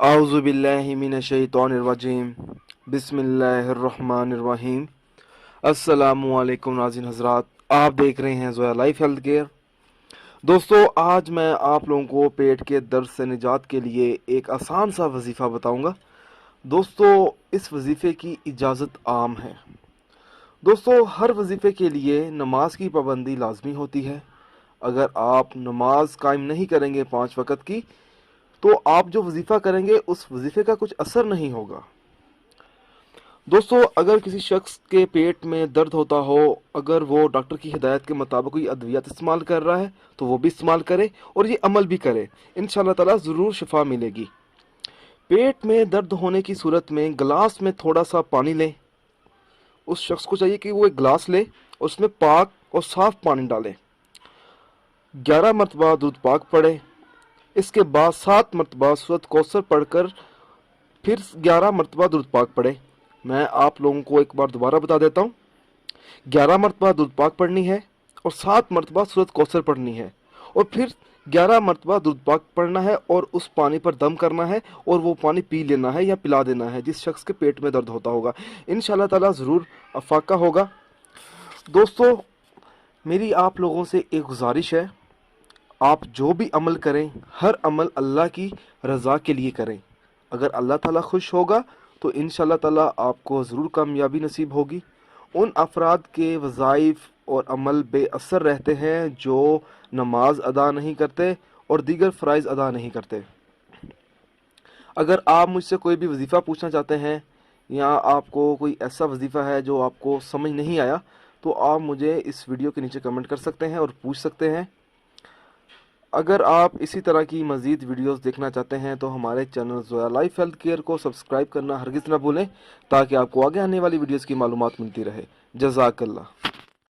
आऊज़ु बिल्लाहि मिनश्शैतानिर्रजीम बिस्मिल्लाहिर्रहमानिर्रहीम। अस्सलामु अलैकुम नाज़रीन हज़रात, आप देख रहे हैं ज़ोया लाइफ हेल्थ केयर। दोस्तों, आज मैं आप लोगों को पेट के दर्द से निजात के लिए एक आसान सा वजीफ़ा बताऊंगा। दोस्तों, इस वजीफ़े की इजाज़त आम है। दोस्तों, हर वजीफ़े के लिए नमाज की पाबंदी लाजमी होती है। अगर आप नमाज कायम नहीं करेंगे 5 वक़्त की, तो आप जो वजीफ़ा करेंगे उस वजीफ़े का कुछ असर नहीं होगा। दोस्तों, अगर किसी शख्स के पेट में दर्द होता हो, अगर वो डॉक्टर की हिदायत के मुताबिक कोई अद्वियात इस्तेमाल कर रहा है तो वो भी इस्तेमाल करे और ये अमल भी करे। इंशाल्लाह ताला ज़रूर शिफा मिलेगी। पेट में दर्द होने की सूरत में गिलास में थोड़ा सा पानी लें। उस शख्स को चाहिए कि वो एक गिलास ले और उसमें पाक और साफ़ पानी डाले। 11 मरतबा दूध पाक पढ़े। इसके बाद 7 मरतबा सूरत कौसर पढ़कर फिर 11 मरतबा दूध पाक पढ़े। मैं आप लोगों को एक बार दोबारा बता देता हूँ। 11 मरतबा दूध पाक पढ़नी है और 7 मरतबा सूरत कौसर पढ़नी है और फिर 11 मरतबा दूध पाक पढ़ना है और उस पानी पर दम करना है और वो पानी पी लेना है या पिला देना है जिस शख्स के पेट में दर्द होता होगा। इंशाल्लाह ताला ज़रूर अफाका होगा। दोस्तों, मेरी आप लोगों से एक गुजारिश है, आप जो भी अमल करें हर अमल अल्लाह की रज़ा के लिए करें। अगर अल्लाह ताला खुश होगा तो इंशाल्लाह ताला आपको ज़रूर कामयाबी नसीब होगी। उन अफराद के वज़ाइफ और अमल बेअसर रहते हैं जो नमाज अदा नहीं करते और दीगर फ़राइज़ अदा नहीं करते। अगर आप मुझसे कोई भी वजीफ़ा पूछना चाहते हैं या आपको कोई ऐसा वजीफ़ा है जो आपको समझ नहीं आया, तो आप मुझे इस वीडियो के नीचे कमेंट कर सकते हैं और पूछ सकते हैं। अगर आप इसी तरह की मज़ीद वीडियोस देखना चाहते हैं तो हमारे channel Zoya life health care को सब्सक्राइब करना हरगिज़ ना भूलें, ताकि आपको आगे आने वाली वीडियोस की मालूमात मिलती रहे। जज़ाकल्लाह।